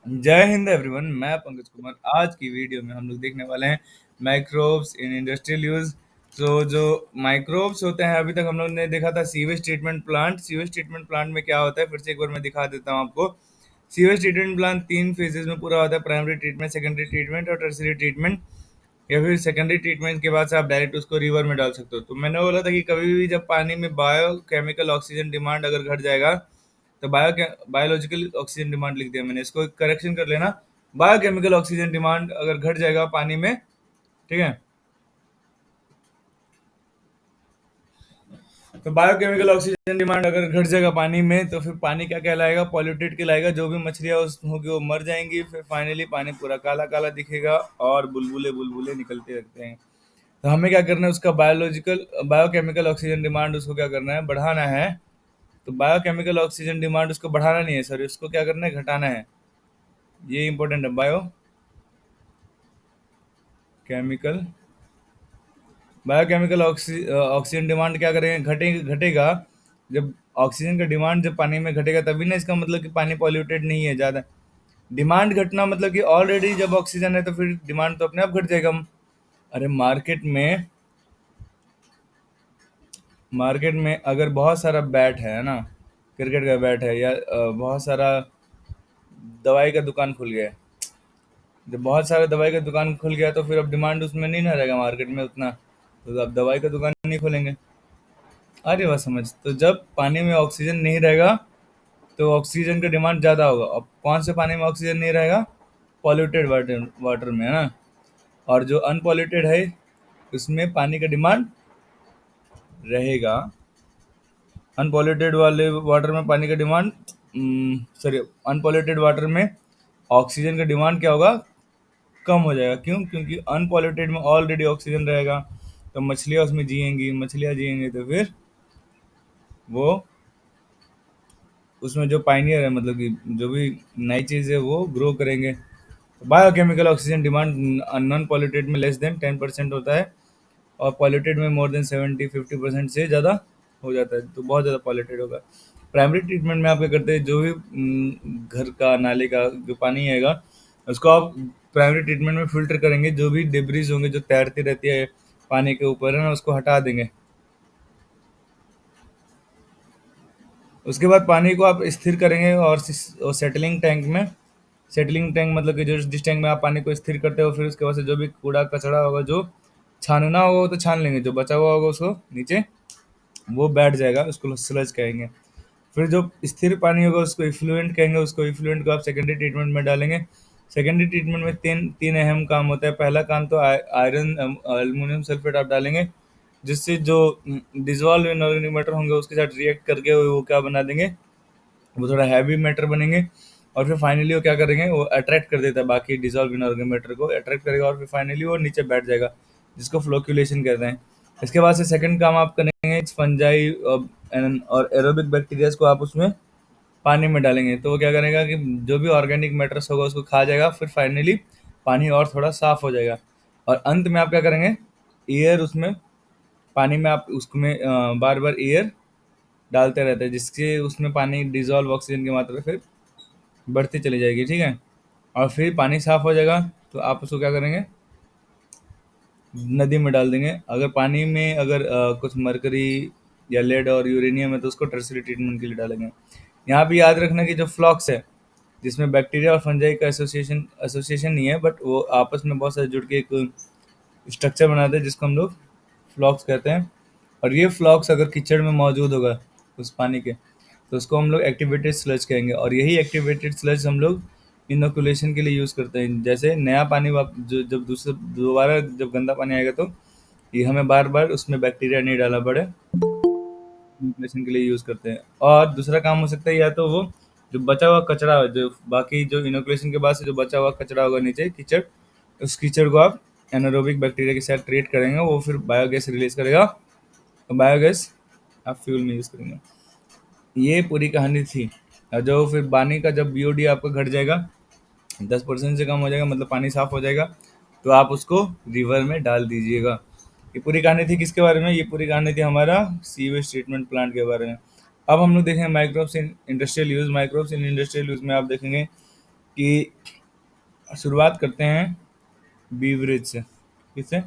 जय हिंद एवरीवन। मैं पंकज कुमार। आज की वीडियो में हम लोग देखने वाले हैं माइक्रोब्स इन इंडस्ट्रियल यूज। तो जो माइक्रोब्स होते हैं, अभी तक हम लोग ने देखा था sewage treatment plant. Sewage treatment plant में क्या होता है, फिर से एक बार मैं दिखा देता हूँ आपको। सीवेज ट्रीटमेंट प्लांट तीन फेजेस में पूरा होता है: प्राइमरी ट्रीटमेंट, सेकेंडरी ट्रीटमेंट और टर्सरी ट्रीटमेंट। या फिर सेकेंडरी ट्रीटमेंट के बाद से आप डायरेक्ट उसको रिवर में डाल सकते हो। तो मैंने बोला था कि कभी भी जब पानी में बायोकेमिकल ऑक्सीजन डिमांड अगर घट जाएगा, तो बायोलॉजिकल ऑक्सीजन डिमांड लिख दिया मैंने, इसको करेक्शन कर लेना। बायोकेमिकल ऑक्सीजन डिमांड अगर घट जाएगा पानी में, ठीक है, तो बायोकेमिकल ऑक्सीजन डिमांड अगर घट जाएगा पानी में, तो फिर पानी क्या कहलाएगा? पॉल्यूटेड कहलाएगा। जो भी मछलियां उस होगी वो मर जाएंगी। फिर फाइनली पानी पूरा काला काला दिखेगा और बुलबुले बुलबुले निकलते रहते हैं। तो हमें क्या करना है, उसका बायोकेमिकल ऑक्सीजन डिमांड उसको क्या करना है? बढ़ाना है। तो बायोकेमिकल ऑक्सीजन डिमांड उसको बढ़ाना नहीं है, सॉरी, उसको क्या करना है? घटाना है। ये इंपॉर्टेंट है। केमिकल बायोकेमिकल ऑक्सीजन डिमांड क्या करेंगे? घटेगा। जब ऑक्सीजन का डिमांड जब पानी में घटेगा, तभी ना इसका मतलब कि पानी पॉल्यूटेड नहीं है ज़्यादा। डिमांड घटना मतलब कि ऑलरेडी जब ऑक्सीजन है तो फिर डिमांड तो अपने आप घट जाएगा। अरे मार्केट में अगर बहुत सारा बैट है ना, क्रिकेट का बैट है, या बहुत सारा दवाई का दुकान खुल गया है। जब बहुत सारे दवाई का दुकान खुल गया तो फिर अब डिमांड उसमें नहीं ना रहेगा मार्केट में उतना, तो अब दवाई का दुकान नहीं खोलेंगे। अरे वाह, समझ। तो जब पानी में ऑक्सीजन नहीं रहेगा तो ऑक्सीजन का डिमांड ज़्यादा होगा। अब कौन से पानी में ऑक्सीजन नहीं रहेगा? पॉल्यूटेड वाटर वाटर में, है ना। और जो अनपॉल्यूटेड है उसमें पानी का डिमांड रहेगा। अनपॉल्यूटेड वाले वाटर में पानी का डिमांड, सॉरी, अनपॉल्यूटेड वाटर में ऑक्सीजन का डिमांड क्या होगा? कम हो जाएगा। क्यों? क्योंकि अनपॉल्यूटेड में ऑलरेडी ऑक्सीजन रहेगा। तो मछलियाँ उसमें जिएंगी, मछलियाँ जिएंगी तो फिर वो उसमें जो पाइनियर है, मतलब कि जो भी नई चीज़ है वो ग्रो करेंगे। Biochemical oxygen demand non polluted में लेस देन 10% होता है, और पॉल्यूटेड में मोर देन 70-50% से ज़्यादा हो जाता है, तो बहुत ज़्यादा पॉल्यूटेड होगा। प्राइमरी ट्रीटमेंट में आप क्या करते हैं? जो भी घर का नाले का जो पानी आएगा, उसको आप प्राइमरी ट्रीटमेंट में फिल्टर करेंगे। जो भी डिब्रीज होंगे जो तैरती रहती है पानी के ऊपर, है ना, उसको हटा देंगे। उसके बाद पानी को आप स्थिर करेंगे और सेटलिंग टैंक में, सेटलिंग टैंक मतलब कि जो जिस टैंक में आप पानी को स्थिर करते हो, फिर उसके बाद से जो भी कूड़ा कचरा होगा, जो छानना होगा वो तो छान लेंगे, जो बचा हुआ होगा उसको नीचे वो बैठ जाएगा, उसको स्लज कहेंगे। फिर जो स्थिर पानी होगा उसको इफ्लुएंट कहेंगे। उसको इफ्लुएंट को आप सेकेंडरी ट्रीटमेंट में डालेंगे। सेकेंडरी ट्रीटमेंट में तीन तीन अहम काम होता है। पहला काम तो आयरन एल्युमिनियम सल्फेट आप डालेंगे, जिससे जो डिजॉल्व इनऑर्गेनिक मैटर होंगे उसके साथ रिएक्ट करके वो क्या बना देंगे? वो थोड़ा हैवी मैटर बनेंगे। और फिर फाइनली वो क्या करेंगे? वो अट्रैक्ट कर देता है बाकी डिजॉल्व इनऑर्गेनिक मैटर को, अट्रैक्ट करेगा और फिर फाइनली वो नीचे बैठ जाएगा, जिसको फ्लोक्यूलेशन कहते हैं। इसके बाद से सेकंड काम आप करेंगे फंजाई और एरोबिक बैक्टीरियाज को आप उसमें पानी में डालेंगे, तो वो क्या करेगा कि जो भी ऑर्गेनिक मैटर्स होगा उसको खा जाएगा। फिर फाइनली पानी और थोड़ा साफ हो जाएगा। और अंत में आप क्या करेंगे? एयर उसमें, पानी में आप उसमें बार बार एयर डालते रहते हैं, जिससे उसमें पानी डिजॉल्व ऑक्सीजन की मात्रा फिर बढ़ती चली जाएगी, ठीक है। और फिर पानी साफ हो जाएगा तो आप उसको क्या करेंगे? नदी में डाल देंगे। अगर पानी में अगर कुछ मरकरी या लेड और यूरेनियम है तो उसको टर्सरी ट्रीटमेंट के लिए डालेंगे। यहाँ पे याद रखना कि जो फ्लॉक्स है, जिसमें बैक्टीरिया और फंजाई का एसोसिएशन एसोसिएशन नहीं है, बट वो आपस में बहुत सारे जुड़ के एक स्ट्रक्चर बनाते हैं, जिसको हम लोग फ्लॉक्स कहते हैं। और ये फ्लॉक्स अगर कीचड़ में मौजूद होगा उस पानी के, तो उसको हम लोग एक्टिवेटेड स्लज कहेंगे। और यही एक्टिवेटेड स्लज हम लोग इनोकुलेशन के लिए यूज़ करते हैं। जैसे नया पानी जो जब दोबारा जब गंदा पानी आएगा, तो ये हमें बार बार उसमें बैक्टीरिया नहीं डालना पड़े, इनोकुलेशन के लिए यूज़ करते हैं। और दूसरा काम हो सकता है, या तो वो जो बचा हुआ कचरा है, जो बाकी जो इनोकुलेशन के बाद से जो बचा हुआ कचरा होगा नीचे कीचड़, उस कीचड़ को आप एनारोबिक बैक्टीरिया के साथ ट्रीट करेंगे, वो फिर बायोगैस रिलीज करेगा। तो बायोगैस आप फ्यूल में यूज़ करेंगे। ये पूरी कहानी थी। और जो फिर पानी का जब बीओडी आपका घट जाएगा, 10% से कम हो जाएगा, मतलब पानी साफ हो जाएगा, तो आप उसको रिवर में डाल दीजिएगा। ये पूरी कहानी थी किसके बारे में? ये पूरी कहानी थी हमारा सीवेज ट्रीटमेंट प्लांट के बारे में। अब हम लोग देखेंगे microbes in industrial use. Microbes in industrial use में आप देखेंगे कि शुरुआत करते हैं बीवरेज से। किससे?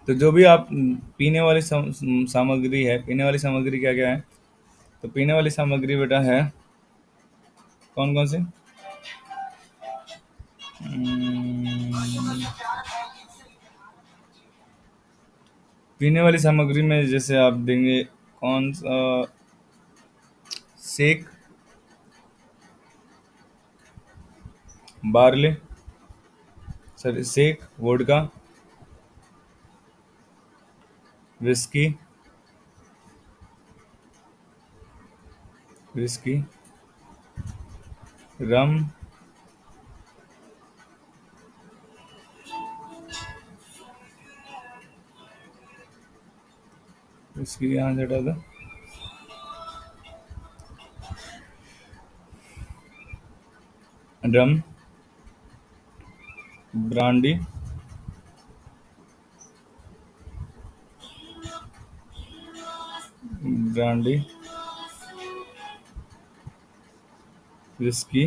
तो जो भी आप पीने वाली सामग्री है, पीने वाली सामग्री क्या क्या है? तो पीने वाली सामग्री बेटा है कौन कौन सी? हम्म, पीने वाली सामग्री में जैसे आप देंगे कौन सा? Sake, barley, sorry sake, vodka, whisky, whisky, rum, whisky यहाँ से हटा दो, रम, ब्रांडी, ब्रांडी, विस्की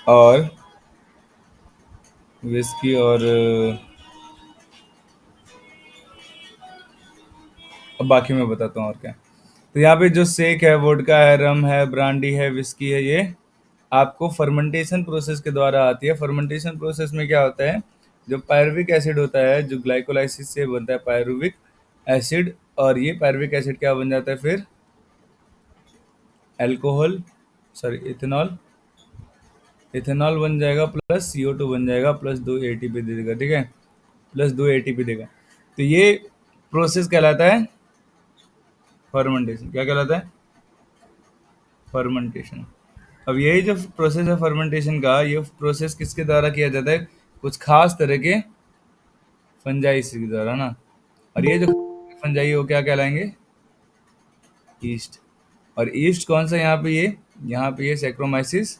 और विस्की और अब बाकी मैं बताता हूँ और क्या। तो यहाँ पे जो सेक है, वोडका है, रम है, ब्रांडी है, विस्की है, ये आपको फर्मेंटेशन प्रोसेस के द्वारा आती है। फर्मेंटेशन प्रोसेस में क्या होता है, जो पायरुविक एसिड होता है, जो ग्लाइकोलाइसिस से बनता है पायरुविक एसिड, और ये पायरुविक एसिड क्या बन जाता है फिर? अल्कोहल, सॉरी इथेनॉल, इथेनॉल बन जाएगा प्लस CO2 बन जाएगा प्लस 2 ATP दे देगा, ठीक है, प्लस 2 ATP देगा। तो ये प्रोसेस कहलाता है फर्मेंटेशन। क्या कहलाता है? फर्मेंटेशन। अब यही जो प्रोसेस है फर्मेंटेशन का, ये प्रोसेस किसके द्वारा किया जाता है? कुछ खास तरह के फंजाई के द्वारा ना। और ये जो फंजाई है वो क्या कहलाएंगे? ईस्ट। और ईस्ट कौन सा यहाँ पे? ये यहाँ पे ये सैक्रोमाइसिस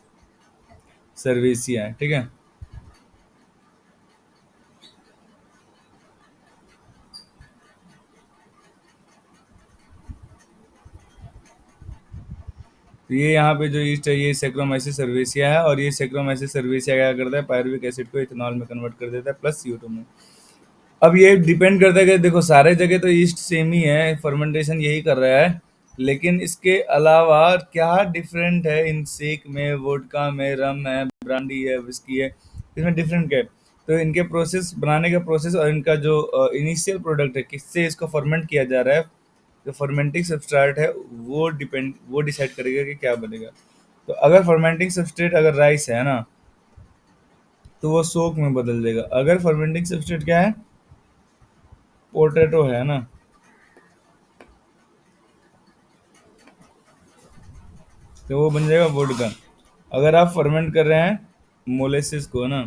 सर्वेसिया है, ठीक है। तो ये यहाँ पे जो ईस्ट है ये सैक्रोमाइसिस सर्वेसिया है, और ये सैक्रोमाइसिस सर्वेसिया क्या करता है? पायरुविक एसिड को इथेनॉल में कन्वर्ट कर देता है प्लस CO2 में। अब ये डिपेंड करता है कि देखो सारे जगह तो ईस्ट सेम ही है, फर्मेंटेशन यही कर रहा है, लेकिन इसके अलावा क्या डिफरेंट है इन सेक में, वोडका में, रम है, ब्रांडी है, विस्की है, इसमें डिफरेंट क्या है? तो इनके प्रोसेस, बनाने का प्रोसेस और इनका जो इनिशियल प्रोडक्ट है, किससे इसको फर्मेंट किया जा रहा है, जो फर्मेंटिंग सब्सट्रेट है, वो डिसाइड करेगा कि क्या बनेगा। तो अगर फर्मेंटिंग सब्सट्रेट अगर राइस है ना, तो वो सोक में बदल देगा। अगर फर्मेंटिंग सब्सट्रेट क्या है? पोटैटो है ना, तो वो बन जाएगा वोडका। अगर आप फर्मेंट कर रहे हैं मोलेसिस को ना,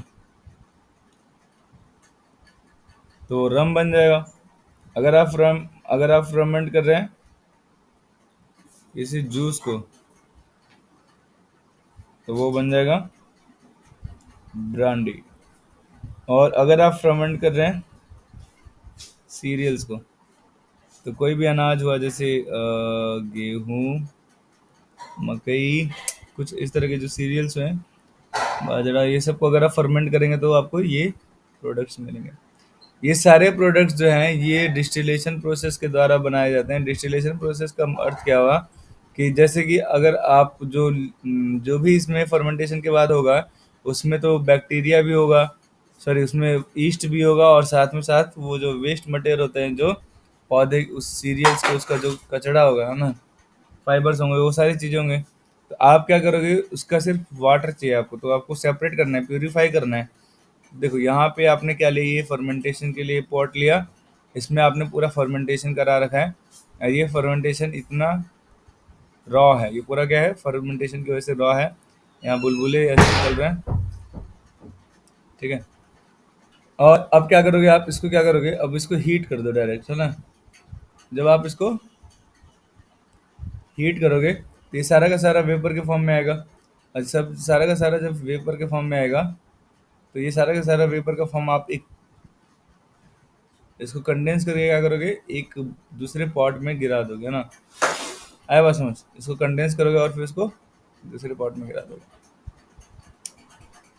तो रम बन जाएगा। अगर आप फर्मेंट कर रहे हैं किसी जूस को, तो वो बन जाएगा ब्रांडी। और अगर आप फर्मेंट कर रहे हैं सीरियल्स को, तो कोई भी अनाज हुआ जैसे गेहूं, मकई, कुछ इस तरह के जो सीरियल्स हैं, बाजरा, ये सबको अगर आप फर्मेंट करेंगे तो आपको ये प्रोडक्ट्स मिलेंगे। ये सारे प्रोडक्ट्स जो हैं ये डिस्टिलेशन प्रोसेस के द्वारा बनाए जाते हैं। डिस्टिलेशन प्रोसेस का अर्थ क्या हुआ कि जैसे कि अगर आप जो भी इसमें फर्मेंटेशन के बाद होगा, उसमें तो बैक्टीरिया भी होगा, सॉरी उसमें ईस्ट भी होगा, और साथ में साथ वो जो वेस्ट मटेरियल होते हैं, जो पौधे उस सीरियल्स के उसका जो कचड़ा होगा है ना, फाइबर्स होंगे, वो सारी चीज़ें होंगे। तो आप क्या करोगे, उसका सिर्फ वाटर चाहिए आपको, तो आपको सेपरेट करना है, प्यूरिफाई करना है। देखो यहाँ पे आपने क्या लिया, ये फर्मेंटेशन के लिए पॉट लिया, इसमें आपने पूरा फर्मेंटेशन करा रखा है, और ये फर्मेंटेशन इतना रॉ है, ये पूरा क्या है, फर्मेंटेशन की वजह से रॉ है। यहाँ बुलबुले ऐसे चल रहे हैं, ठीक है। और अब क्या करोगे आप, इसको क्या करोगे, अब इसको हीट कर दो डायरेक्ट, है ना। जब आप इसको हीट करोगे तो ये सारा का सारा वेपर के फॉर्म में आएगा, और सब सारा का सारा जब वेपर के फॉर्म में आएगा, तो ये सारा का सारा वेपर का फॉर्म आप एक इसको कंडेंस करके क्या करोगे, एक दूसरे पॉट में गिरा दोगे ना। आया बात समझ? इसको कंडेंस करोगे और फिर इसको दूसरे पॉट में गिरा दोगे।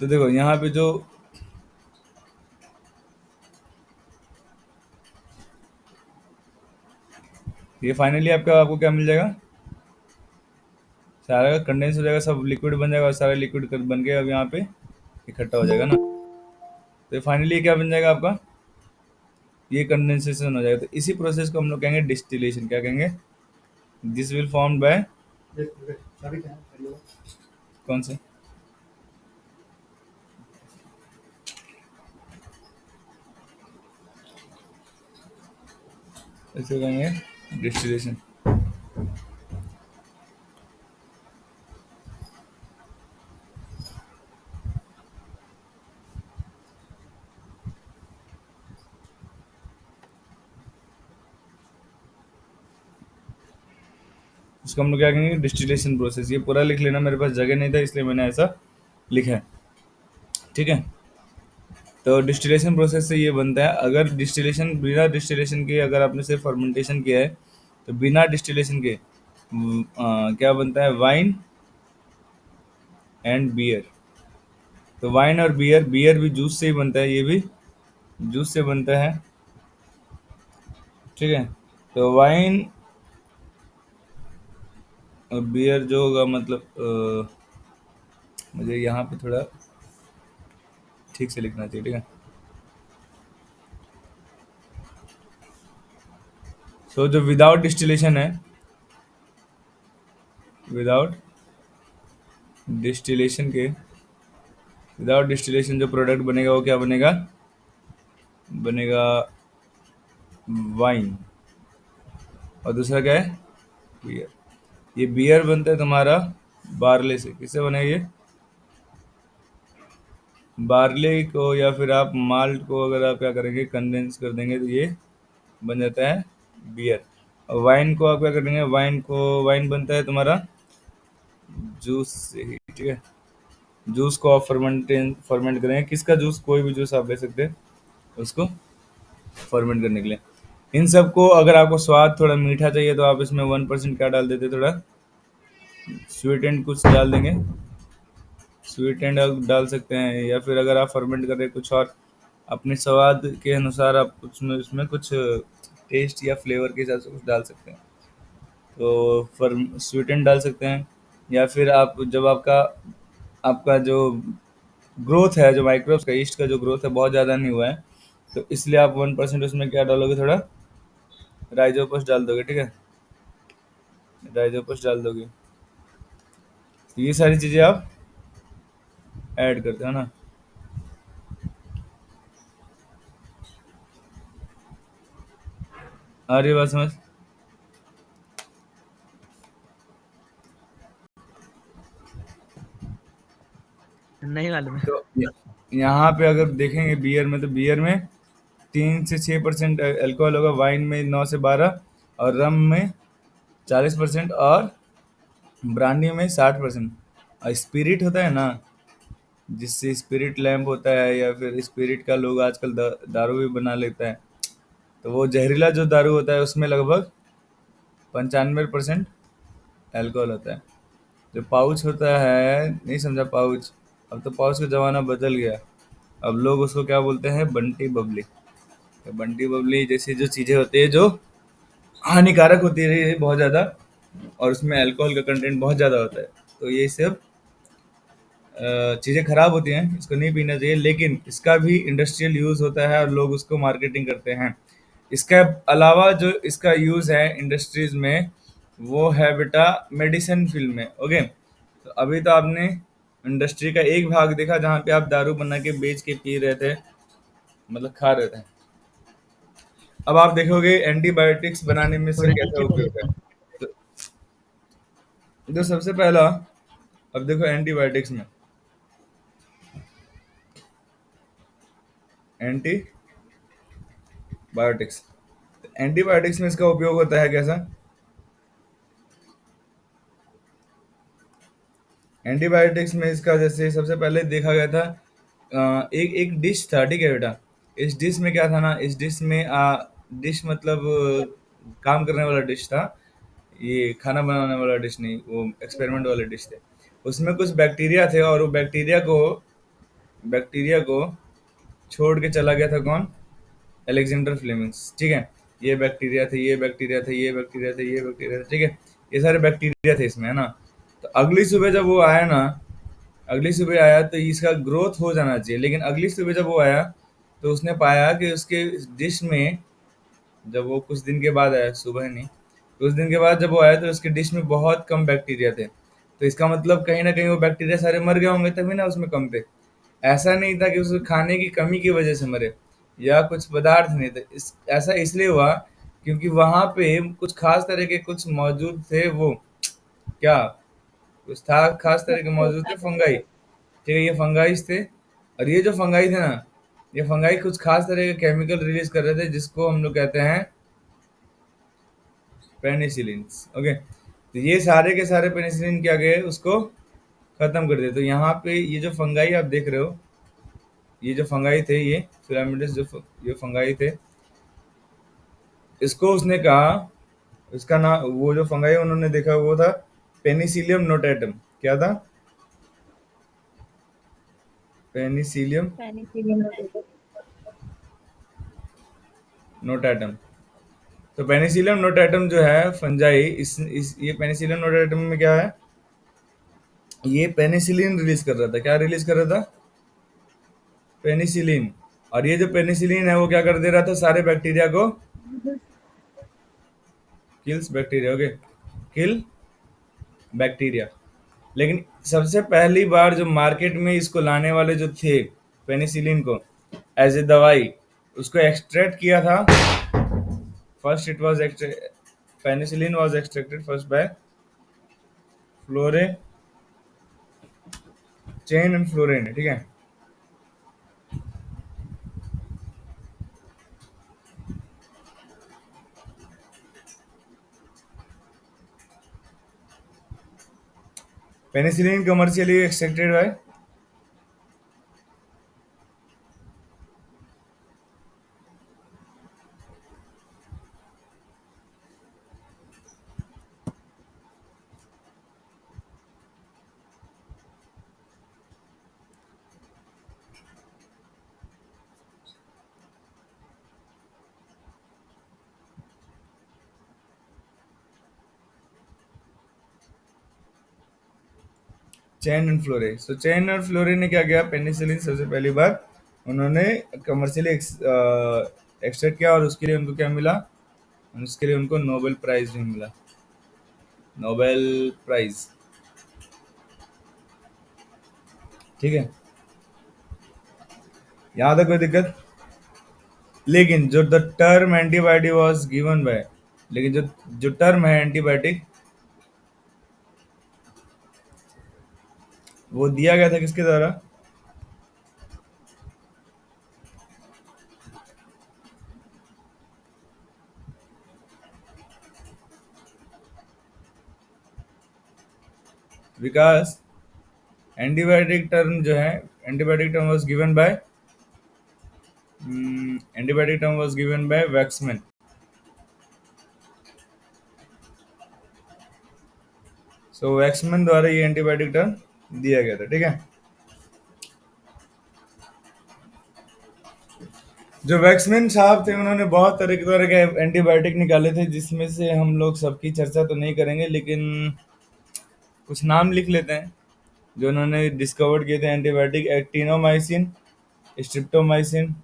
तो देखो यहाँ पे जो ये फाइनली आपका आपको क्या मिल जाएगा, सारा कंडेंस हो जाएगा, सब लिक्विड बन जाएगा और सारा लिक्विड बन के अब यहाँ पे इकट्ठा हो जाएगा ना। तो फाइनली क्या बन जाएगा आपका, ये कंडेंसेशन हो जाएगा। तो इसी प्रोसेस को हम लोग कहेंगे डिस्टिलेशन। क्या कहेंगे? दिस विल फॉर्म बाय कौन से, इसे कहेंगे डिस्टिलेशन। उसको हम लोग क्या कहेंगे, डिस्टिलेशन प्रोसेस। ये पूरा लिख लेना, मेरे पास जगह नहीं था इसलिए मैंने ऐसा लिखा है। ठीक है। तो डिस्टिलेशन प्रोसेस से ये बनता है। अगर डिस्टिलेशन, बिना डिस्टिलेशन के अगर आपने सिर्फ फर्मेंटेशन किया है, तो बिना डिस्टिलेशन के क्या बनता है, वाइन एंड बियर। तो वाइन और बियर, बियर भी जूस से ही बनता है, ये भी जूस से बनता है। ठीक है। तो वाइन और बियर जो होगा, मतलब मुझे यहाँ पे थोड़ा ठीक से लिखना चाहिए। ठीक है। सो जो विदाउट डिस्टिलेशन है, विदाउट डिस्टिलेशन के, विदाउट डिस्टिलेशन जो प्रोडक्ट बनेगा वो क्या बनेगा, बनेगा वाइन। और दूसरा क्या है, बियर। ये बियर बनता है तुम्हारा बार्ले से। किससे बनेगा ये, बार्ले को या फिर आप माल्ट को अगर आप क्या करेंगे, कंडेंस कर देंगे तो ये बन जाता है बियर। और वाइन को आप क्या करेंगे, वाइन को, वाइन बनता है तुम्हारा जूस से ही। ठीक है। जूस को आप फर्मेंट करेंगे, किसका जूस, कोई भी जूस आप ले सकते हैं उसको फर्मेंट करने के लिए। इन सबको अगर आपको स्वाद थोड़ा मीठा चाहिए तो आप इसमें 1% क्या डाल देते, थोड़ा स्वीट एंड कुछ डाल देंगे, स्वीट एंड डाल सकते हैं। या फिर अगर आप फर्मेंट कर रहे हैं कुछ और, अपने स्वाद के अनुसार आप कुछ में उसमें कुछ टेस्ट या फ्लेवर के हिसाब से कुछ डाल सकते हैं। तो फर्म स्वीट एंड डाल सकते हैं। या फिर आप जब आपका आपका जो ग्रोथ है, जो माइक्रोब्स का, ईस्ट का जो ग्रोथ है बहुत ज़्यादा नहीं हुआ है, तो इसलिए आप 1% उसमें क्या डालोगे, थोड़ा राइजोपस डाल दोगे। ठीक है। राइजोपस डाल दोगे। तो ये सारी चीज़ें आप ऐड करते हो ना। आ रही है बात समझ? नहीं मालूम है। तो यहाँ पे अगर देखेंगे बियर में, तो बियर में 3 से 6% अल्कोहल होगा, वाइन में 9 से 12, और रम में 40%, और ब्रांडी में 60%। और स्पिरिट होता है ना, जिससे स्पिरिट लैम्प होता है, या फिर स्पिरिट का लोग आजकल दारू भी बना लेता है। तो वो जहरीला जो दारू होता है उसमें लगभग 95% अल्कोहल होता है। जो पाउच होता है, नहीं समझा पाउच, अब तो पाउच का ज़माना बदल गया। अब लोग उसको क्या बोलते हैं, बंटी बबली। तो बंटी बबली जैसी जो चीज़ें होती है जो हानिकारक होती है बहुत ज़्यादा, और उसमें अल्कोहल का कंटेंट बहुत ज़्यादा होता है, तो ये सब चीज़ें खराब होती हैं, इसको नहीं पीना चाहिए। लेकिन इसका भी इंडस्ट्रियल यूज़ होता है और लोग उसको मार्केटिंग करते हैं। इसका अलावा जो इसका यूज़ है इंडस्ट्रीज में, वो है बेटा मेडिसिन फील्ड में। ओके। तो अभी तो आपने इंडस्ट्री का एक भाग देखा जहाँ पे आप दारू बना के बेच के पी रहे थे, मतलब खा रहे थे। अब आप देखोगे एंटीबायोटिक्स बनाने में इसका थोड़ी कैसा नीचे बोलिए उपयोग है। सर। तो, तो सबसे पहला, अब देखो एंटीबायोटिक्स में, एंटीबायोटिक्स, एंटीबायोटिक्स में इसका उपयोग होता है कैसा, एंटीबायोटिक्स में इसका जैसे सबसे पहले देखा गया था, एक एक डिश था। ठीक है बेटा, इस डिश में क्या था ना, इस डिश में डिश मतलब काम करने वाला डिश था। ये खाना बनाने वाला डिश नहीं, वो एक्सपेरिमेंट वाले डिश थे। उसमें कुछ बैक्टीरिया थे और वो बैक्टीरिया को छोड़ के चला गया था कौन? अलेक्जेंडर फ्लेमिंग्स, ठीक है। ये बैक्टीरिया थे, ये बैक्टीरिया थे, ये बैक्टीरिया थे, ये बैक्टीरिया थे, ठीक है। ये सारे बैक्टीरिया थे इसमें, है ना। तो अगली सुबह जब वो आया ना, अगली सुबह आया तो इसका ग्रोथ हो जाना चाहिए, लेकिन अगली सुबह जब वो आया तो उसने पाया कि उसके डिश में, जब वो कुछ दिन के बाद आया, सुबह नहीं, कुछ दिन के बाद जब वो आया तो उसके डिश में बहुत कम बैक्टीरिया थे। तो इसका मतलब कहीं ना कहीं वो बैक्टीरिया सारे मर गए होंगे, तभी ना उसमें कम थे। ऐसा नहीं था कि उसको खाने की कमी की वजह से मरे या कुछ पदार्थ नहीं थे। ऐसा इसलिए हुआ क्योंकि वहां पे कुछ खास तरह के कुछ मौजूद थे, वो क्या, कुछ था खास तरह के मौजूद थे, फंगाई, ठीक है। ये फंगाइज थे, और ये जो फंगाई थे ना, ये फंगाई कुछ खास तरह के केमिकल रिलीज कर रहे थे जिसको हम लोग कहते हैं पेनिसिलिन। ओके, तो ये सारे के सारे पेनिसिलिन क्या गए, उसको खत्म कर दिया। तो यहाँ पे ये जो फंगाई आप देख रहे हो, ये जो फंगाई थे, ये फिलामेंटस ये फंगाई थे, इसको उसने कहा, इसका नाम, वो जो फंगाई उन्होंने देखा वो था पेनिसिलियम नोटेटम। क्या था? पेनिसिलियम पेनिसिलिन वगैरह। नोटेटम। तो पेनिसिलियम नोटेटम जो है फंजाई, इस ये पेनिसिलियम नोटेटम में क्या है, ये पेनिसिलिन रिलीज कर रहा था। क्या रिलीज कर रहा था? पेनिसिलिन। और ये जो पेनिसिलिन है वो क्या कर दे रहा था, सारे बैक्टीरिया को kills bacteria, okay, kill bacteria. लेकिन सबसे पहली बार जो मार्केट में इसको लाने वाले जो थे, पेनिसिलिन को एज ए दवाई, उसको एक्सट्रैक्ट किया था। First it was penicillin was extracted first by Florey Chain and Florey, ठीक है। Penicillin commercially extracted by Chain and Florey. So Chain और फ्लोरे ने क्या किया, पेनिसिलिन सबसे पहली बार उन्होंने कमर्शियली एक्सट्रैक्ट किया, और उसके लिए उनको क्या मिला, उसके लिए उनको नोबेल प्राइज भी मिला। नोबेल प्राइज, ठीक है। यहाँ तक कोई दिक्कत? लेकिन जो the term antibiotic was given bye, लेकिन जो जो टर्म है एंटीबायोटिक, वो दिया गया था किसके द्वारा? विकास। एंटीबायोटिक टर्म जो है, antibiotic term was given by, antibiotic term was given by Waksman. So Waksman द्वारा ये एंटीबायोटिक टर्म दिया गया था, ठीक है। जो वैक्समैन साहब थे उन्होंने बहुत तरह के एंटीबायोटिक निकाले थे, जिसमें से हम लोग सबकी चर्चा तो नहीं करेंगे, लेकिन कुछ नाम लिख लेते हैं जो उन्होंने डिस्कवर किए थे एंटीबायोटिक। एक्टिनोमाइसिन, स्ट्रिप्टोमाइसिन,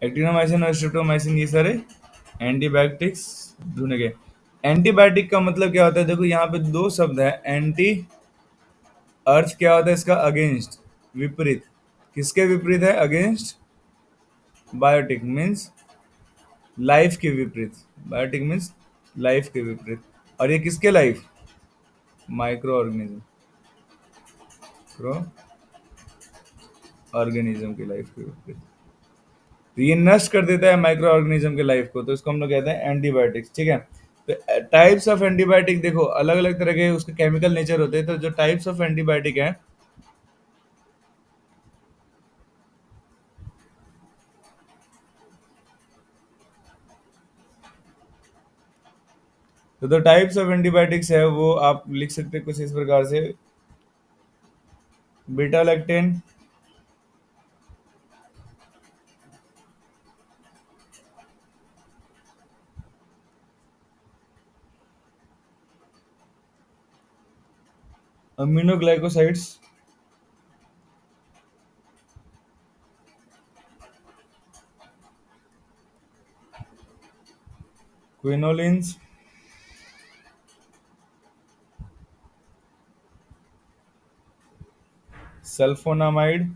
एक्टिनोमाइसिन और स्ट्रिप्टोमाइसिन, ये सारे एंटीबायोटिक्स ढूंढे गए। एंटीबायोटिक का मतलब क्या होता है? देखो यहाँ पे दो शब्द है, एंटी, अर्थ क्या होता है इसका? अगेंस्ट, विपरीत। किसके विपरीत है? अगेंस्ट। बायोटिक मीन्स लाइफ के विपरीत। बायोटिक मीन्स लाइफ के विपरीत। और ये किसके life? Micro organism, micro organism की लाइफ के विपरीत। तो ये नष्ट कर देता है माइक्रो ऑर्गेनिज्म के लाइफ को, तो इसको हम लोग कहते हैं एंटीबायोटिक्स, ठीक है। तो टाइप्स ऑफ एंटीबायोटिक देखो अलग अलग तरह के उसके केमिकल नेचर होते हैं, तो जो टाइप्स ऑफ एंटीबायोटिक है, तो द टाइप्स ऑफ एंटीबायोटिक्स है वो आप लिख सकते हैं कुछ इस प्रकार से। Beta lactam, aminoglycosides, quinolines, sulfonamide,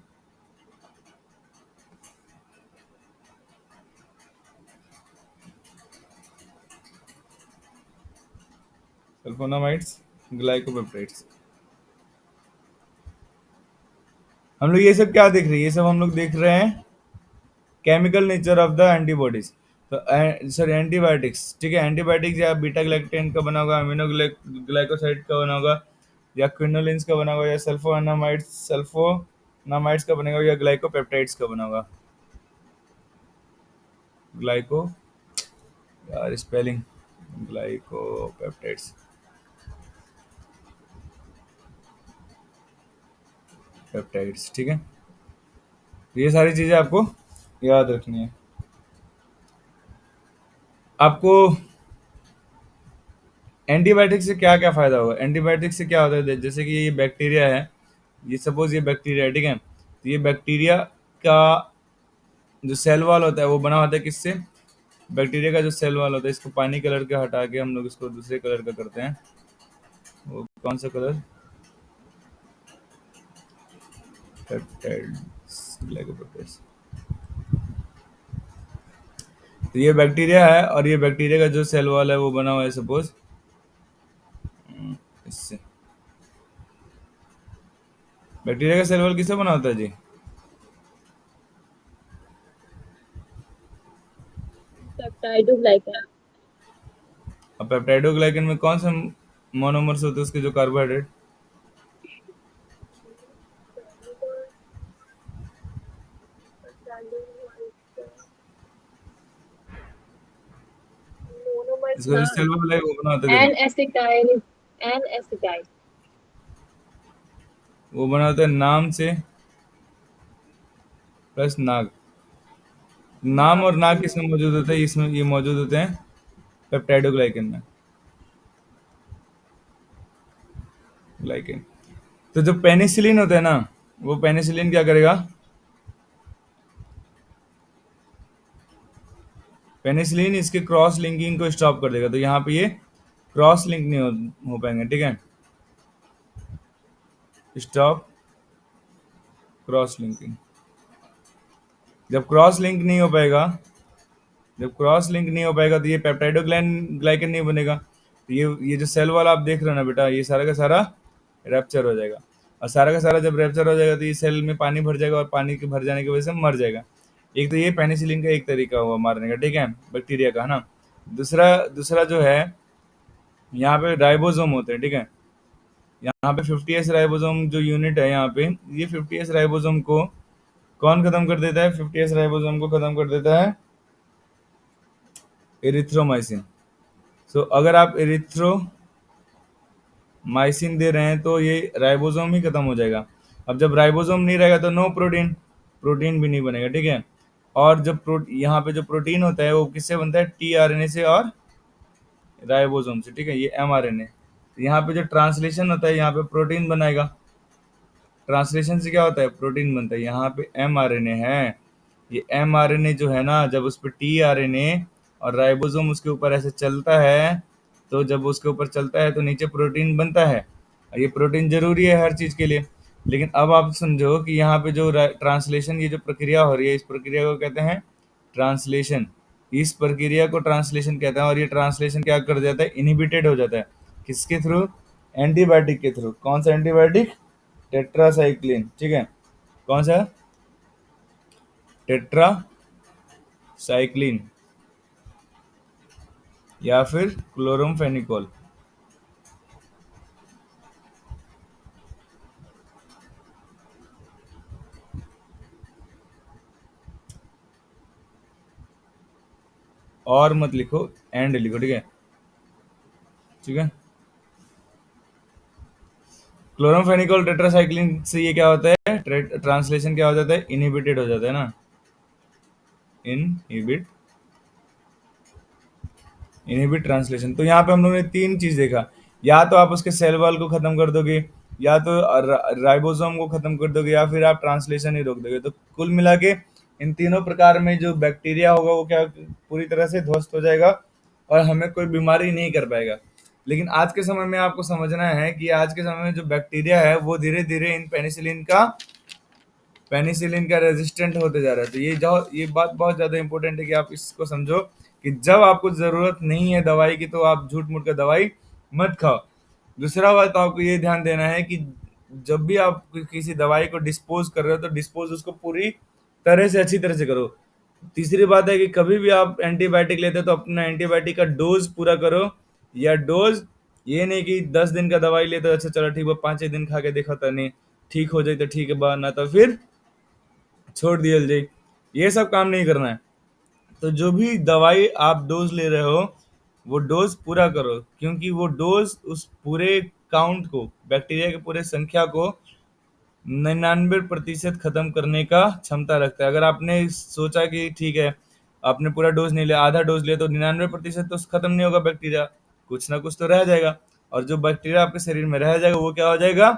sulfonamides, glycopeptides. हम लोग ये सब क्या देख रहे हैं, ये सब हम लोग देख रहे हैं chemical nature of the antibodies. तो सर एंटीबायोटिक्स, ठीक है, एंटीबायोटिक्स या बीटा ग्लैक्टेन का बना होगा, अमीनो ग्लाइकोसाइड का बना होगा, या क्विनोलिन्स का बना होगा, या सल्फोनामाइड्स का बनेगा, या ग्लाइकोपेप्टाइड्स का बना होगा। ग्लाइको, यार स्पेलिंग, ग्लाइकोपेप्टाइड्स, पेप्टाइड्स, ठीक है। तो ये सारी चीजें आपको याद रखनी है। आपको एंटीबायोटिक से क्या क्या फायदा होगा, एंटीबायोटिक से क्या होता है, जैसे कि ये बैक्टीरिया है, ये सपोज ये बैक्टीरिया है, ठीक है, तो ये बैक्टीरिया का जो सेल वॉल होता है वो बना होता है किससे, बैक्टीरिया का जो सेल वॉल होता है, इसको पानी कलर के हटा के हम लोग इसको दूसरे कलर का करते हैं। वो कौन सा कलर, पेप्टाइड्स, ग्लाइकोपेप्टाइड्स। तो ये बैक्टीरिया है, और ये बैक्टीरिया का जो सेल वॉल है वो बना हुआ है सपोज इससे। बैक्टीरिया का सेल वॉल किससे बना होता है जी, पेप्टाइडोग्लाइकन। अब पेप्टाइडोग्लाइकन में कौन से मोनोमर्स होते हैं उसके, जो कार्बोहाइड्रेट, मोनोमर्स इसका ना, जो सेल वॉल है वो बना होता है, एन देखो एसिटाइल, एन एसिटाइल। वो बना होता है नाम से प्लस नाग। नाम हाँ, और नाग किसमें मौजूद होते हैं, इसमें ये मौजूद होते हैं पेप्टाइडोग्लाइकन में, ग्लाइकन। तो जो पेनिसिलिन होता है ना, वो पेनिसिलिन क्या करेगा, पेनिसिलिन इसके क्रॉस लिंकिंग को स्टॉप कर देगा, तो यहाँ पे ये क्रॉस लिंक नहीं हो पाएंगे, ठीक है, स्टॉप क्रॉस लिंकिंग। जब क्रॉस लिंक नहीं हो पाएगा, जब क्रॉस लिंक नहीं हो पाएगा तो ये ग्लाइकन नहीं बनेगा, तो ये जो सेल वाला आप देख रहे हो ना बेटा, ये सारा का सारा रैप्चर हो जाएगा, और सारा का सारा जब रैप्चर हो जाएगा तो ये सेल में पानी भर जाएगा, और पानी के भर जाने की वजह से मर जाएगा। एक तो ये पेनिसिलिन का एक तरीका हुआ मारने का, ठीक है, बैक्टीरिया का, है ना। दूसरा दूसरा जो है, यहाँ पे राइबोसोम होते हैं, ठीक है, यहाँ पे 50s राइबोसोम जो यूनिट है यहाँ पे, ये 50s राइबोसोम को कौन खत्म कर देता है, 50s राइबोसोम को खत्म कर देता है एरिथ्रोमाइसिन। सो अगर आप एरिथ्रोमाइसिन दे रहे हैं तो ये राइबोसोम ही खत्म हो जाएगा। अब जब राइबोसोम नहीं रहेगा तो नो प्रोटीन, प्रोटीन भी नहीं बनेगा, ठीक है। और जब यहाँ पे जो प्रोटीन होता है वो किससे बनता है, टी आर एन ए से और राइबोसोम से, ठीक है, ये एम आर एन ए। यहाँ पे जो ट्रांसलेशन होता है यहाँ पे प्रोटीन बनाएगा, ट्रांसलेशन से क्या होता है, प्रोटीन बनता है। यहाँ पे एम आर एन ए है, ये एम आर एन ए जो है ना, जब उस पर टी आर एन ए और राइबोसोम उसके ऊपर ऐसे चलता है, तो जब उसके ऊपर चलता है तो नीचे प्रोटीन बनता है, और ये प्रोटीन जरूरी है हर चीज़ के लिए। लेकिन अब आप समझो कि यहाँ पे जो ट्रांसलेशन, ये जो प्रक्रिया हो रही है, इस प्रक्रिया को कहते हैं ट्रांसलेशन। इस प्रक्रिया को ट्रांसलेशन कहते हैं, और ये ट्रांसलेशन क्या कर जाता है, इनहिबिटेड हो जाता है, किसके थ्रू, एंटीबायोटिक के थ्रू। कौन सा एंटीबायोटिक, टेट्रासाइक्लिन, ठीक है, कौन सा, टेट्रा साइक्लिन या फिर क्लोरमफेनिकोल। और मत लिखो, एंड लिखो, ठीक है। ठीक है, क्लोरमफेनिकोल टेट्रासाइक्लिन से ये क्या होता है, ट्रांसलेशन क्या हो जाता है, इनहिबिटेड हो जाता है ना, इनहिबिट, इनहिबिट ट्रांसलेशन। तो यहाँ पे हम लोगों ने तीन चीज देखा, या तो आप उसके सेल वॉल को खत्म कर दोगे, या तो राइबोसोम को खत्म कर दोगे, या फिर आप ट्रांसलेशन ही रोक दोगे। तो कुल मिला के इन तीनों प्रकार में जो बैक्टीरिया होगा वो क्या पूरी तरह से ध्वस्त हो जाएगा और हमें कोई बीमारी नहीं कर पाएगा। लेकिन आज के समय में आपको समझना है कि आज के समय में जो बैक्टीरिया है वो धीरे धीरे इन पेनिसिलिन का रेजिस्टेंट होते जा रहा है। तो ये बात बहुत ज़्यादा इंपॉर्टेंट है कि आप इसको समझो कि जब आपको ज़रूरत नहीं है दवाई की तो आप झूठ मूठ का दवाई मत खाओ। दूसरा बात आपको ये ध्यान देना है कि जब भी आप किसी दवाई को डिस्पोज कर रहे हो तो डिस्पोज उसको पूरी तरह से अच्छी तरह से करो। तीसरी बात है कि कभी भी आप एंटीबायोटिक लेते हो तो अपना एंटीबायोटिक का डोज पूरा करो, या डोज ये नहीं कि 10 दिन का दवाई लेते हो, अच्छा चलो ठीक है 5 दिन खा के देखो तो नहीं ठीक हो जाए तो ठीक है, ना तो फिर छोड़ दिया जाए। ये सब काम नहीं करना है। तो जो भी दवाई आप डोज ले रहे हो वो डोज पूरा करो, क्योंकि वो डोज उस पूरे काउंट को, बैक्टीरिया के पूरे संख्या को 99% खत्म करने का क्षमता रखता है। अगर आपने सोचा कि ठीक है आपने पूरा डोज नहीं लिया, आधा डोज लिया, तो 99% तो खत्म नहीं होगा बैक्टीरिया, कुछ ना कुछ तो रह जाएगा। और जो बैक्टीरिया आपके शरीर में रह जाएगा वो क्या हो जाएगा,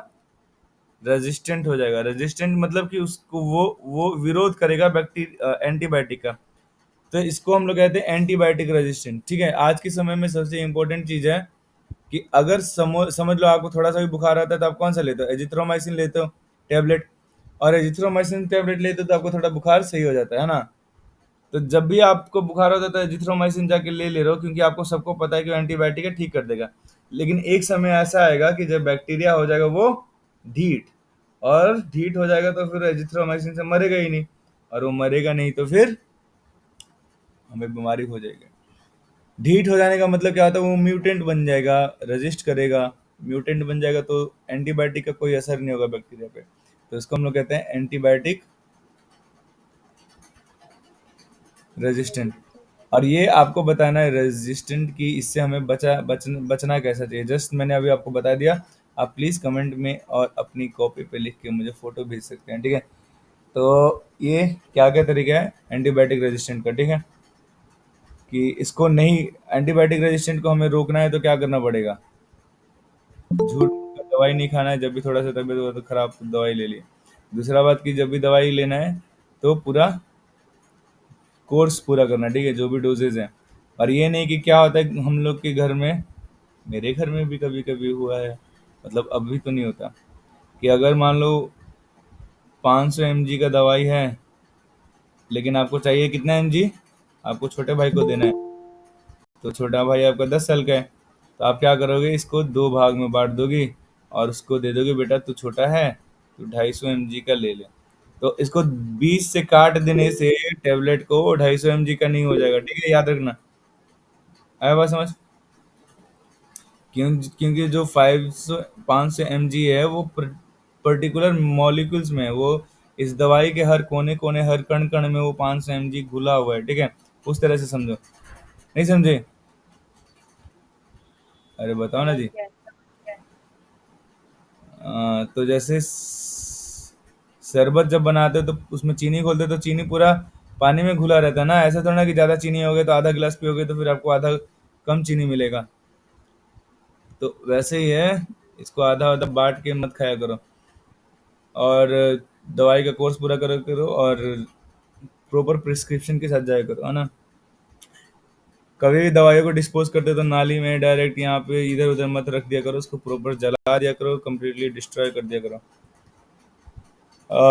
रेजिस्टेंट हो जाएगा। रेजिस्टेंट मतलब कि उसको वो विरोध करेगा बैक्टीरिया एंटीबायोटिक का। तो इसको हम लोग कहते हैं एंटीबायोटिक रेजिस्टेंट। ठीक है, आज के समय में सबसे इंपॉर्टेंट चीज है कि अगर समझ लो आपको थोड़ा सा भी बुखार आता है तो आप कौन सा लेते हो, एजिथ्रोमाइसिन लेते हो टेबलेट, और एजिथ्रोमाइसिन टेबलेट लेते हो तो आपको थोड़ा बुखार सही हो जाता है ना। तो जब भी आपको बुखार होता है तो एजिथ्रोमाइसिन जाके ले रहे हो, क्योंकि आपको सबको पता है कि वो एंटीबायोटिक है, ठीक कर देगा। लेकिन एक समय ऐसा आएगा कि जब बैक्टीरिया हो जाएगा वो ढीठ, और ढीठ हो जाएगा तो फिर एजिथ्रोमाइसिन से मरेगा ही नहीं, और वो मरेगा नहीं तो फिर हमें बीमारी हो जाएगी। ढीठ हो जाने का मतलब क्या होता है, वो म्यूटेंट बन जाएगा, रेजिस्ट करेगा। म्यूटेंट बन जाएगा तो एंटीबायोटिक का कोई असर नहीं होगा बैक्टीरिया पे। तो इसको हम लोग कहते हैं एंटीबायोटिक रेजिस्टेंट। और ये आपको बताना है रेजिस्टेंट की, इससे हमें बचना कैसा चाहिए, जस्ट मैंने अभी आपको बता दिया। आप प्लीज़ कमेंट में और अपनी कॉपी पे लिख के मुझे फ़ोटो भेज सकते हैं, ठीक है। तो ये क्या क्या तरीका है एंटीबायोटिक रेजिस्टेंट का, ठीक है। कि इसको नहीं, एंटीबायोटिक रेजिस्टेंट को हमें रोकना है तो क्या करना पड़ेगा, झूठ का दवाई नहीं खाना है, जब भी थोड़ा सा तबीयत हुआ तो खराब तो दवाई ले ली। दूसरा बात कि जब भी दवाई लेना है तो पूरा कोर्स पूरा करना, ठीक है, जो भी डोजेज हैं। और ये नहीं कि क्या होता है हम लोग के घर में, मेरे घर में भी कभी कभी हुआ है, मतलब अभी तो नहीं होता, कि अगर मान लो 500 mg का दवाई है, लेकिन आपको चाहिए कितना mg, आपको छोटे भाई को देना है, तो छोटा भाई आपका 10 साल का है, तो आप क्या करोगे, इसको 2 भाग में बांट दोगे और उसको दे दोगे, बेटा तू छोटा है तो 250 mg का ले ले। तो इसको 20 से काट देने से टेबलेट को 250 mg का नहीं हो जाएगा, ठीक है, याद रखना। आया बात समझ, क्योंकि जो 500 mg है वो पर्टिकुलर मॉलिक्यूल्स में है, वो इस दवाई के हर कोने कोने हर कण कण में वो 500 mg घुला हुआ है, ठीक है। उस तरह से समझो, नहीं समझे, अरे बताओ ना जी। समझ गया। तो जैसे शरबत जब बनाते हो तो उसमें चीनी घोलते हो तो चीनी पूरा पानी में घुला रहता है ना, ऐसा थोड़ा ना कि ज़्यादा चीनी हो गई तो आधा गिलास पियोगे तो फिर आपको आधा कम चीनी मिलेगा। तो वैसे ही है, इसको आधा आधा बांट के मत खाया करो, और दवाई का कोर्स पूरा करो करो, और प्रॉपर प्रिस्क्रिप्शन के साथ जाया करो, है ना। कभी भी दवाइयों को डिस्पोज करते हो तो नाली में डायरेक्ट यहाँ पे इधर उधर मत रख दिया करो, उसको प्रॉपर जला दिया करो, कम्प्लीटली डिस्ट्रॉय कर दिया करो।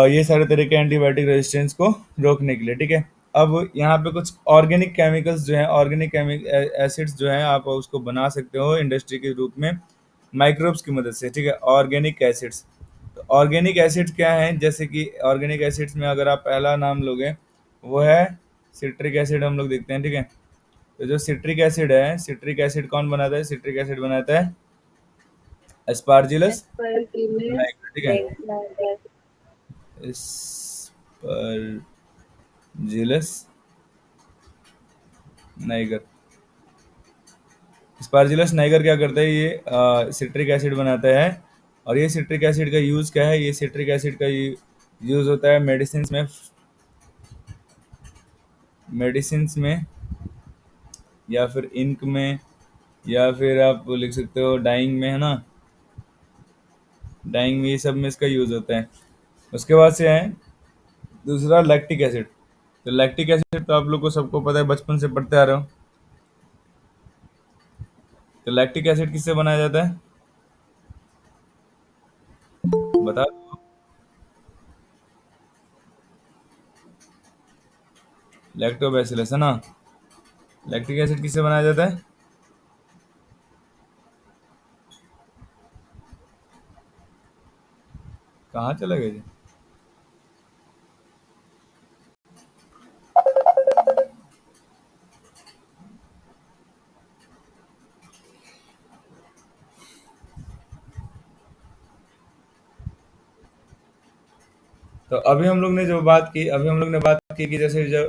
ये सारे तरीके एंटीबायोटिक रेजिस्टेंस को रोकने के लिए, ठीक है। अब यहाँ पे कुछ ऑर्गेनिक केमिकल्स जो हैं, ऑर्गेनिक एसिड्स जो हैं, आप उसको बना सकते हो इंडस्ट्री के रूप में माइक्रोब्स की मदद से, ठीक है, ऑर्गेनिक एसिड्स। तो ऑर्गेनिक एसिड्स क्या हैं, जैसे कि ऑर्गेनिक एसिड्स में अगर आप पहला नाम लोगे वो है सिट्रिक एसिड हम लोग देखते हैं, ठीक है। तो जो सिट्रिक एसिड है, सिट्रिक एसिड कौन बनाता है? सिट्रिक एसिड बनाता है एस्पार्जिलस Aspergillus नाइगर, ठीक है। niger. एस्पार्जिलस नाइगर, स्पार्जिलस नाइगर क्या करता है? ये सिट्रिक एसिड बनाता है। और ये सिट्रिक एसिड का यूज़ क्या है? ये सिट्रिक एसिड का यूज़ होता है मेडिसिन्स में या फिर इंक में, या फिर आप लिख सकते हो डाइंग में, है ना। डाइंग में, ये सब में इसका यूज़ होता है। उसके बाद से है दूसरा लैक्टिक एसिड। तो लैक्टिक एसिड तो आप लोग को सबको पता है, बचपन से पढ़ते आ रहे हो। तो लैक्टिक एसिड किससे बनाया जाता है? बता दो। लैक्टोबैसिलस, है ना। लैक्टिक एसिड किससे बनाया जाता है? कहाँ चले गए जी? तो अभी हम लोग ने जो बात की, अभी हम लोग ने बात की कि जैसे जो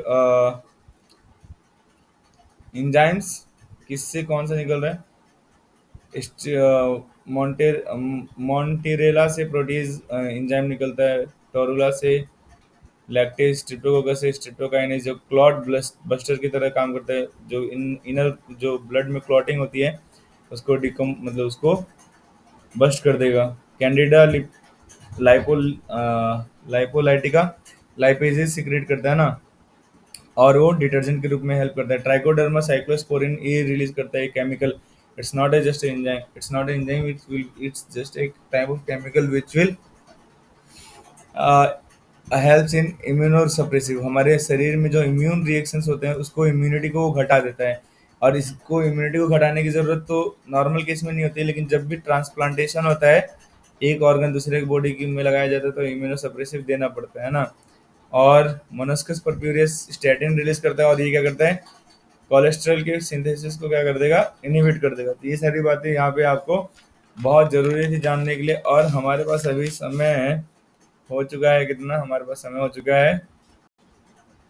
इंजाइम्स किससे कौन सा निकल रहा है? मॉन्टेरेला से प्रोटीज एंजाइम निकलता है। टोरुला से लैक्टेज, स्ट्रिप्टोकोकस से स्ट्रिप्टोकाइनेज, जो क्लॉट बस्टर की तरह काम करता है, जो इनर जो ब्लड में क्लॉटिंग होती है उसको डिकम मतलब उसको बस्ट कर देगा। कैंडिडा लाइपो लाइपोलाइटिका लाइपेजेस सीक्रेट करता है ना, और वो डिटर्जेंट के रूप में हेल्प करता है। ट्राइकोडर्मा साइक्लोस्पोरिन ये रिलीज करता है chemical. It's not a just enzyme, it's not enzyme, it's just एक type of chemical which will helps in immunosuppressive. हमारे शरीर में जो इम्यून रिएक्शंस होते हैं उसको, इम्यूनिटी को वो घटा देता है। और इसको इम्यूनिटी को घटाने की ज़रूरत तो नॉर्मल केस में नहीं होती है, लेकिन जब भी ट्रांसप्लांटेशन होता है, एक ऑर्गन दूसरे की बॉडी की में लगाया जाता है, तो इम्यूनो सप्रेसिव देना पड़ता है ना। और मोनस्कस परप्यूरियस स्टैटिन रिलीज करता है, और ये क्या करता है? कोलेस्ट्रॉल के सिंथेसिस को क्या कर देगा? इनहिबिट कर देगा। तो ये सारी बातें यहाँ पे आपको बहुत ज़रूरी थी जानने के लिए। और हमारे पास अभी समय हो चुका है, कितना हमारे पास समय हो चुका है?